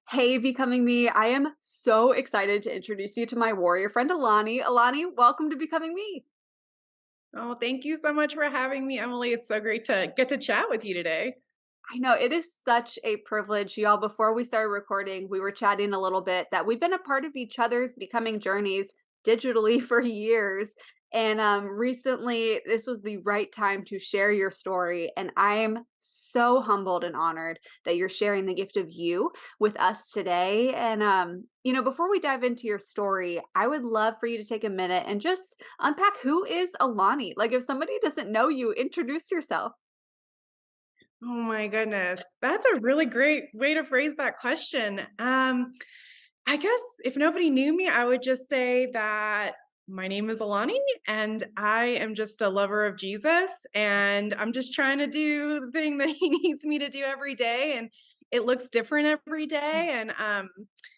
Hey, Becoming Me. I am so excited to introduce you to my warrior friend, Alani. Alani, welcome to Becoming Me. Oh, thank you so much for having me, Emily. It's so great to get to chat with you today. I know it is such a privilege, y'all. Before we started recording, we were chatting a little bit that we've been a part of each other's becoming journeys digitally for years. And recently, this was the right time to share your story. And I'm so humbled and honored that you're sharing the gift of you with us today. And, before we dive into your story, I would love for you to take a minute and just unpack who is Alani? Like, if somebody doesn't know you, introduce yourself. Oh my goodness. That's a really great way to phrase that question. I guess if nobody knew me, I would just say that my name is Alani and I am just a lover of Jesus and I'm just trying to do the thing that he needs me to do every day. And it looks different every day. And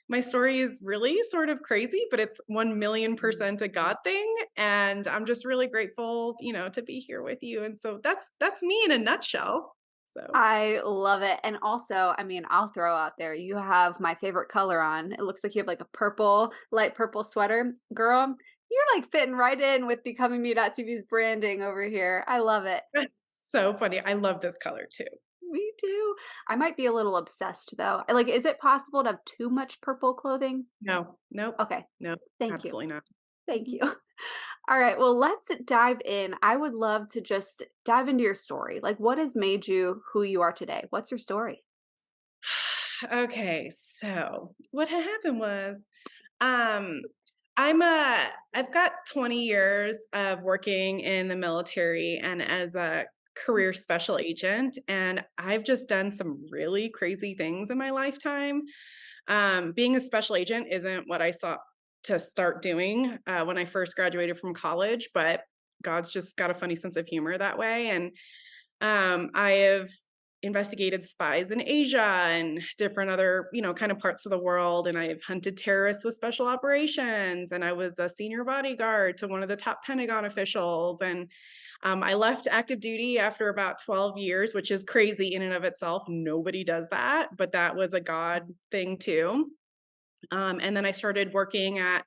my story is really sort of crazy, but it's 1,000,000% a God thing. And I'm just really grateful, to be here with you. And so that's me in a nutshell. So I love it. And also, I'll throw out there, you have my favorite color on. It looks like you have like a purple, light purple sweater. Girl, you're like fitting right in with BecomingMe.tv's branding over here. I love it. that's so funny. I love this color too. Me too. I might be a little obsessed though. Like, is it possible to have too much purple clothing? No, nope, Okay. nope, Thank you. absolutely not. Thank you. All right. Well, let's dive in. I would love to just dive into your story. Like, what has made you who you are today? What's your story? Okay, so what had happened was, um, I've got 20 years of working in the military and as a career special agent, and I've just done some really crazy things in my lifetime. Being a special agent isn't what I sought to start doing when I first graduated from college, but God's just got a funny sense of humor that way. And I have investigated spies in Asia and different other, kind of parts of the world. And I've hunted terrorists with special operations. And I was a senior bodyguard to one of the top Pentagon officials. And I left active duty after about 12 years, which is crazy in and of itself. Nobody does that, but that was a God thing too. And then I started working at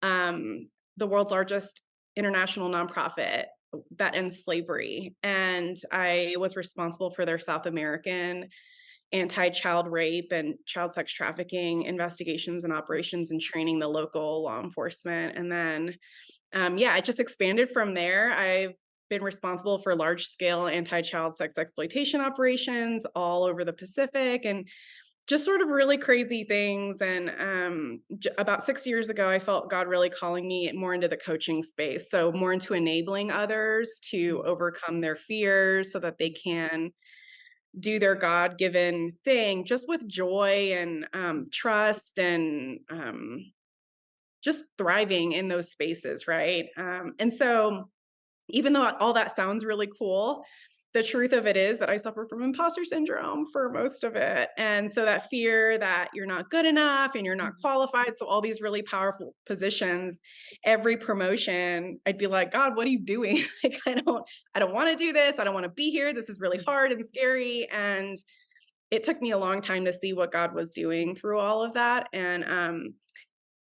um, the world's largest international nonprofit that ends slavery. And I was responsible for their South American anti child rape and child sex trafficking investigations and operations and training the local law enforcement. And then, yeah, I just expanded from there. I've been responsible for large scale anti child sex exploitation operations all over the Pacific. And just sort of really crazy things. And about 6 years ago, I felt God really calling me more into the coaching space. So, more into enabling others to overcome their fears so that they can do their God given thing just with joy and trust and just thriving in those spaces. Right. And so, even though all that sounds really cool, the truth of it is that I suffer from imposter syndrome for most of it. And so that fear that you're not good enough and you're not qualified. So all these really powerful positions, every promotion, I'd be like, God, what are you doing? Like, I don't want to do this. I don't want to be here. This is really hard and scary. And it took me a long time to see what God was doing through all of that. And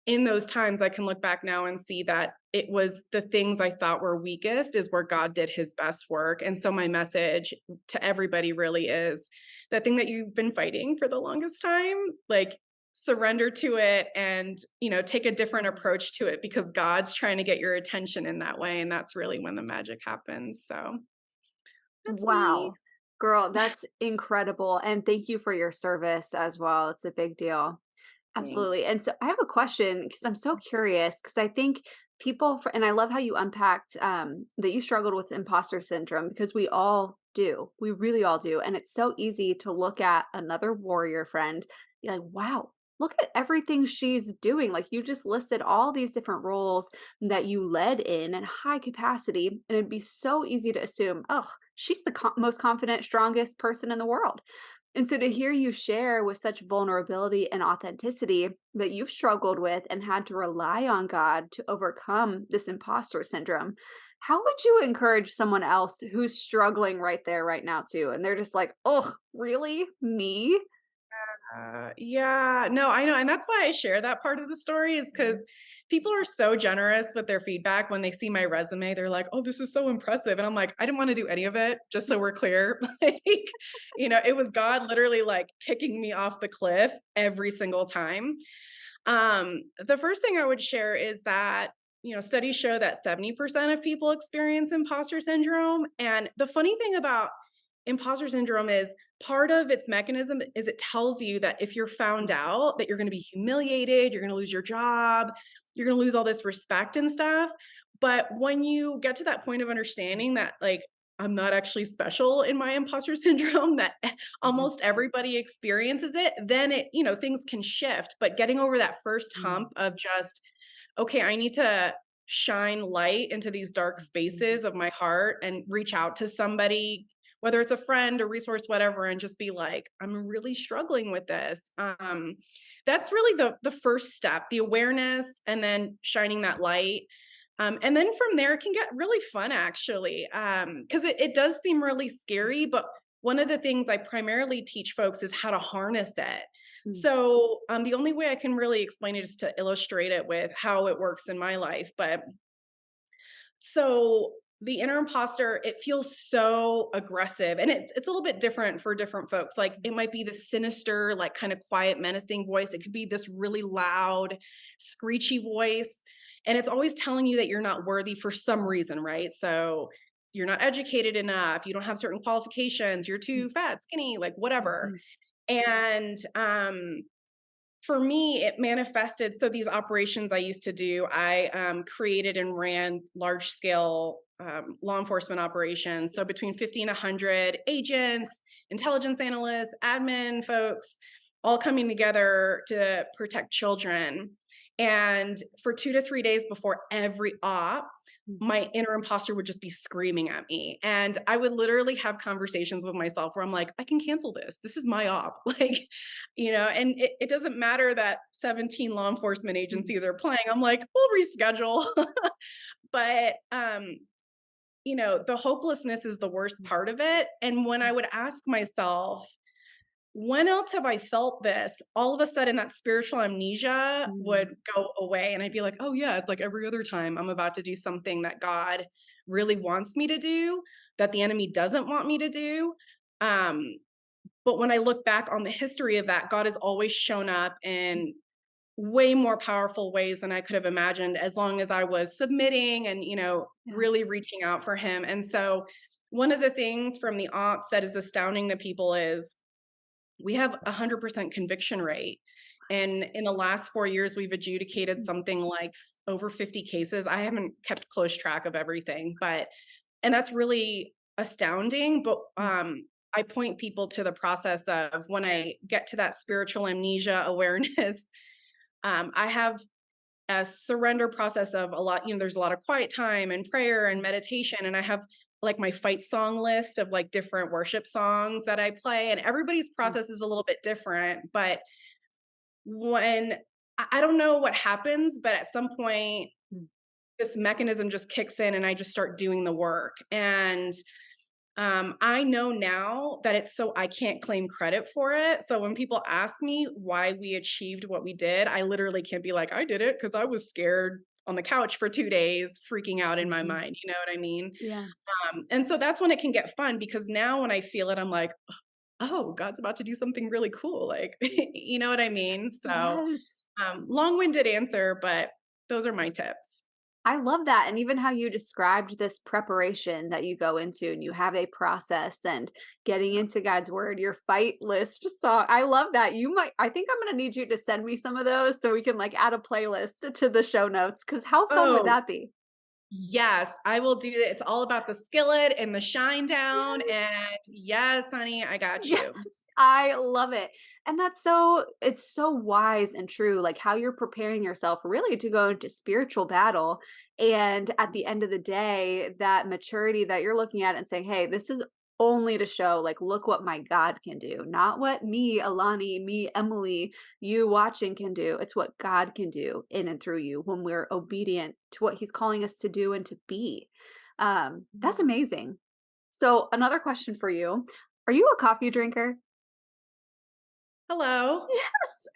in those times, I can look back now and see that it was the things I thought were weakest is where God did his best work. And so my message to everybody really is that thing that you've been fighting for the longest time, like surrender to it and, take a different approach to it because God's trying to get your attention in that way. And that's really when the magic happens. So that's me. Wow. Girl, that's incredible. And thank you for your service as well. It's a big deal. Thanks. Absolutely. And so I have a question because I'm so curious because I think and I love how you unpacked that you struggled with imposter syndrome because we all do. We really all do. And it's so easy to look at another warrior friend, be like, wow, look at everything she's doing. Like you just listed all these different roles that you led in at high capacity. And it'd be so easy to assume, oh, she's the most confident, strongest person in the world. And so to hear you share with such vulnerability and authenticity that you've struggled with and had to rely on God to overcome this imposter syndrome, how would you encourage someone else who's struggling right there, right now, too? And they're just like, oh, really? Me? Yeah, no, I know, and that's why I share that part of the story is because people are so generous with their feedback when they see my resume, they're like, "Oh, this is so impressive," and I'm like, "I didn't wanna do any of it, just so we're clear." Like, it was God literally, like, kicking me off the cliff every single time. The first thing I would share is that, studies show that 70% of people experience imposter syndrome. And the funny thing about imposter syndrome is part of its mechanism is it tells you that if you're found out that you're going to be humiliated, you're going to lose your job, you're going to lose all this respect and stuff. But when you get to that point of understanding that, like, I'm not actually special in my imposter syndrome, that Mhm. almost everybody experiences it, then things can shift. But getting over that first hump of just, okay, I need to shine light into these dark spaces of my heart and reach out to somebody, whether it's a friend, a resource, whatever, and just be like, I'm really struggling with this. That's really the first step, the awareness, and then shining that light. And then from there, it can get really fun, actually, because it does seem really scary. But one of the things I primarily teach folks is how to harness it. Mm. So the only way I can really explain it is to illustrate it with how it works in my life. But so the inner imposter, it feels so aggressive, and it's a little bit different for different folks. Like, it might be the sinister, like, kind of quiet, menacing voice. It could be this really loud, screechy voice, and it's always telling you that you're not worthy for some reason, right? So you're not educated enough, you don't have certain qualifications, you're too fat, skinny, like, whatever. Mhm. And for me, it manifested. So these operations I used to do, I created and ran large scale law enforcement operations. So between 50 and 100 agents, intelligence analysts, admin folks, all coming together to protect children. And for 2 to 3 days before every op, Mm. my inner imposter would just be screaming at me. And I would literally have conversations with myself where I'm like, I can cancel this. This is my op. Like, and it doesn't matter that 17 law enforcement Mhm. agencies are playing. I'm like, we'll reschedule. But the hopelessness is the worst part of it. And when I would ask myself, when else have I felt this? All of a sudden that spiritual amnesia Mm. would go away. And I'd be like, oh yeah, it's like every other time I'm about to do something that God really wants me to do, that the enemy doesn't want me to do. Um, but when I look back on the history of that, God has always shown up in way more powerful ways than I could have imagined, as long as I was submitting and, Yeah. really reaching out for him. And so one of the things from the ops that is astounding to people is we have 100% conviction rate. And in the last 4 years, we've adjudicated Mm. something like over 50 cases. I haven't kept close track of everything, and that's really astounding. But Mm. I point people to the process of when I get to that spiritual amnesia awareness. I have a surrender process of a lot, there's a lot of quiet time and prayer and meditation. And I have like my fight song list of like different worship songs that I play. And everybody's Mm. process is a little bit different. But when I don't know what happens, but at some point, Mm. this mechanism just kicks in and I just start doing the work. And I know now that it's so I can't claim credit for it. So when people ask me why we achieved what we did, I literally can't be like, I did it because I was scared on the couch for 2 days, freaking out in my Mhm. mind. You know what I mean? Yeah. And so that's when it can get fun because now when I feel it, I'm like, oh, God's about to do something really cool. Like, you know what I mean? So Yes. long winded answer, but those are my tips. I love that, and even how you described this preparation that you go into and you have a process and getting into God's word, your fight list song. I love that. I think I'm gonna need you to send me some of those so we can like add a playlist to the show notes. Because how fun would Oh, that be? yes, I will do it. It's all about the skillet and the shine down, Yes. and yes, honey, I got Yes, you. I love it. And it's so wise and true, like how you're preparing yourself really to go into spiritual battle. And at the end of the day, that maturity that you're looking at and saying, hey, this is only to show, like, look what my God can do, not what me, Alani, me, Emily, you watching can do. It's what God can do in and through you when we're obedient to what He's calling us to do and to be. That's amazing. So, another question for you. Are you a coffee drinker? Hello. Yes,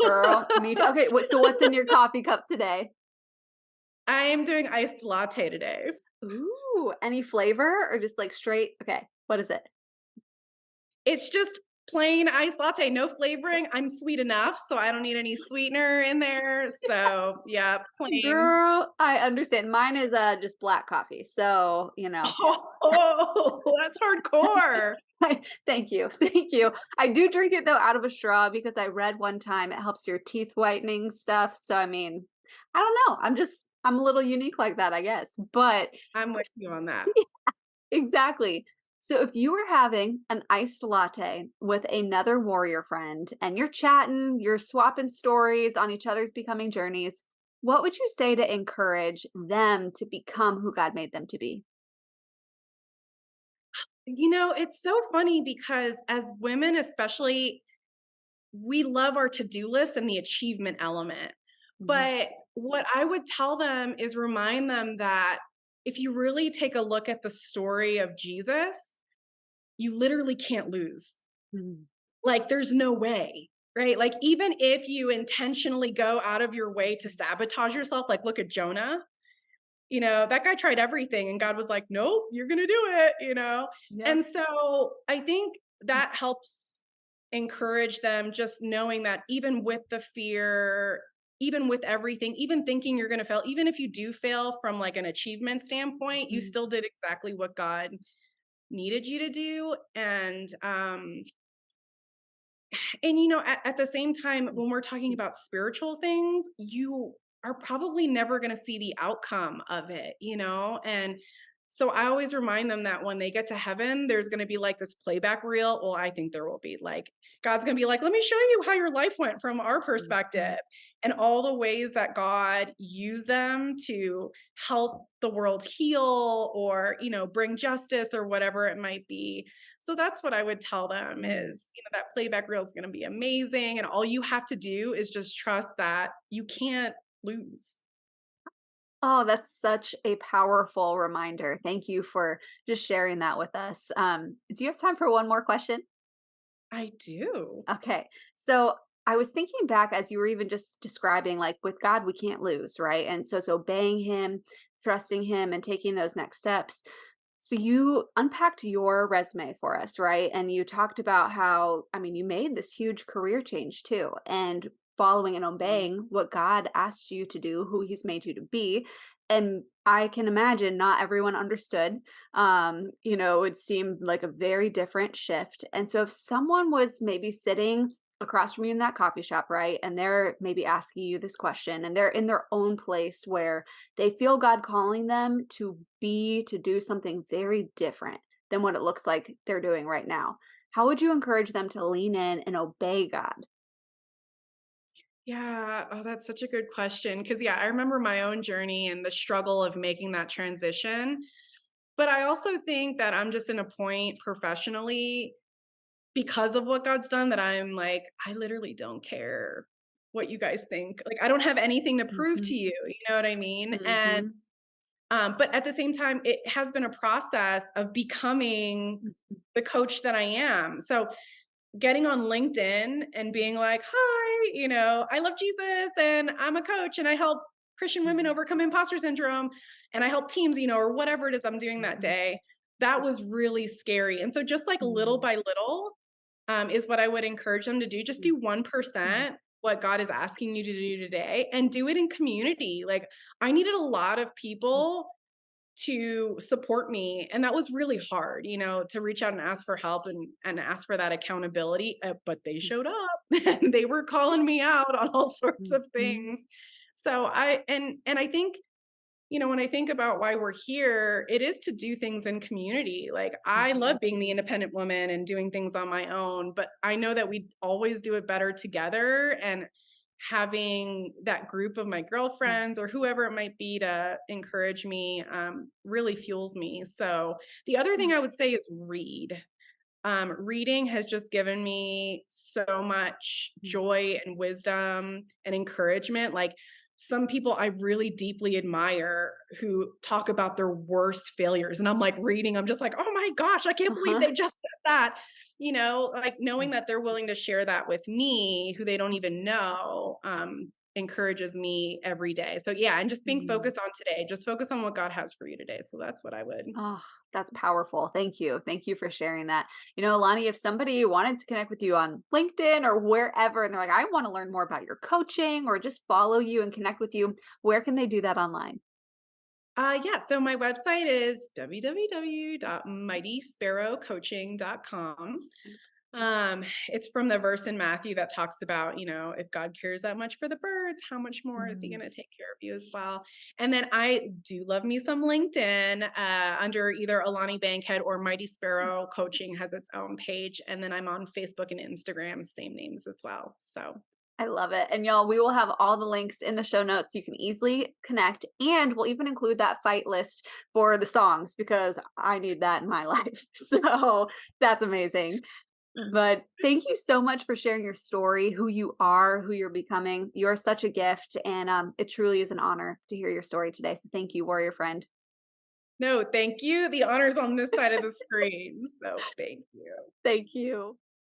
girl, me too. Okay, so what's in your coffee cup today? I am doing iced latte today. Ooh, any flavor or just like straight? Okay, what is it? It's just plain iced latte, no flavoring. I'm sweet enough, so I don't need any sweetener in there. So, yeah, plain. Girl, I understand. Mine is just black coffee. So, Oh, that's hardcore. thank you. Thank you. I do drink it though out of a straw because I read one time it helps your teeth whitening stuff. So, I mean, I don't know. I'm a little unique like that, I guess. But I'm with you on that. exactly. So if you were having an iced latte with another warrior friend and you're chatting, you're swapping stories on each other's becoming journeys, what would you say to encourage them to become who God made them to be? It's so funny because as women, especially, we love our to-do list and the achievement element. Mhm, But what I would tell them is remind them that if you really take a look at the story of Jesus, you literally can't lose. mhm, Like, there's no way, right? Like, even if you intentionally go out of your way to sabotage yourself, like, look at Jonah, that guy tried everything and God was like, nope, you're going to do it. yep, And so I think that helps encourage them just knowing that even with the fear, even with everything, even thinking you're going to fail, even if you do fail from like an achievement standpoint, you mhm, still did exactly what God needed you to do. And at the same time, when we're talking about spiritual things, you are probably never going to see the outcome of it. And so I always remind them that when they get to heaven, there's going to be like this playback reel. Well, I think there will be like, God's going to be like, let me show you how your life went from our perspective mhm, and all the ways that God used them to help the world heal or bring justice or whatever it might be. So that's what I would tell them mhm. is that playback reel is going to be amazing. And all you have to do is just trust that you can't lose. Oh, that's such a powerful reminder. Thank you for just sharing that with us. Do you have time for one more question? I do. Okay. So I was thinking back as you were even just describing, like with God, we can't lose, right? And so it's obeying Him, trusting Him, and taking those next steps. So you unpacked your resume for us, right? And you talked about how, I mean, you made this huge career change too, and following and obeying what God asked you to do, who He's made you to be. And I can imagine not everyone understood. It seemed like a very different shift. And so if someone was maybe sitting across from you in that coffee shop, right? And they're maybe asking you this question and they're in their own place where they feel God calling them to do something very different than what it looks like they're doing right now. How would you encourage them to lean in and obey God? Yeah. Oh, that's such a good question. Because, yeah, I remember my own journey and the struggle of making that transition. But I also think that I'm just in a point professionally because of what God's done that I'm like, I literally don't care what you guys think. Like, I don't have anything to prove to Mhm, you. You know what I mean? And mhm, But at the same time, it has been a process of becoming mhm, the coach that I am. So getting on LinkedIn and being like, hi, I love Jesus and I'm a coach and I help Christian women mhm, overcome imposter syndrome and I help teams, or whatever it is I'm doing that mhm, day. That was really scary. And so just like little mhm, by little is what I would encourage them to do. Just mhm, do mhm, 1% what God is asking you to do today and do it in community. Like I needed a lot of people to support me, and that was really hard, to reach out and ask for help and ask for that accountability, but they showed up and they were calling me out on all sorts mhm, of mhm, things. So I think, when I think about why we're here, it is to do things in community. Like I love mhm, being the independent woman and doing things on my own, but I know that we always do it better together and having that group of my mhm, girlfriends or whoever it might be to encourage me really fuels me. So the other thing I would say is read. Reading has just given me so much mhm, joy and wisdom and encouragement. Like some people I really deeply admire who talk about their worst failures. And I'm like reading, I'm just like, oh my gosh, I can't believe uh-huh, they just said that. like knowing that they're willing to share that with me, who they don't even know, encourages me every day. So yeah, and just being Mm. focused on today, just focus on what God has for you today. So that's what I would. Oh, that's powerful. Thank you. Thank you for sharing that. Alani, if somebody wanted to connect with you on LinkedIn or wherever, and they're like, I want to learn more about your coaching or just follow you and connect with you, where can they do that online? Yeah, so my website is www.mightysparrowcoaching.com. It's from the verse in Matthew that talks about, if God cares that much for the birds, how much more is he Mm. going to take care of you as well? And then I do love me some LinkedIn, under either Alani Bankhead or Mighty Sparrow Coaching has its own page. And then I'm on Facebook and Instagram, same names as well. So I love it. And y'all, we will have all the links in the show notes. You can easily connect, and we'll even include that fight list for the songs because I need that in my life. So that's amazing. But thank you so much for sharing your story, who you are, who you're becoming. You're such a gift, and it truly is an honor to hear your story today. So thank you, warrior friend. no, thank you. The honor's on this side of the screen. So thank you. Thank you.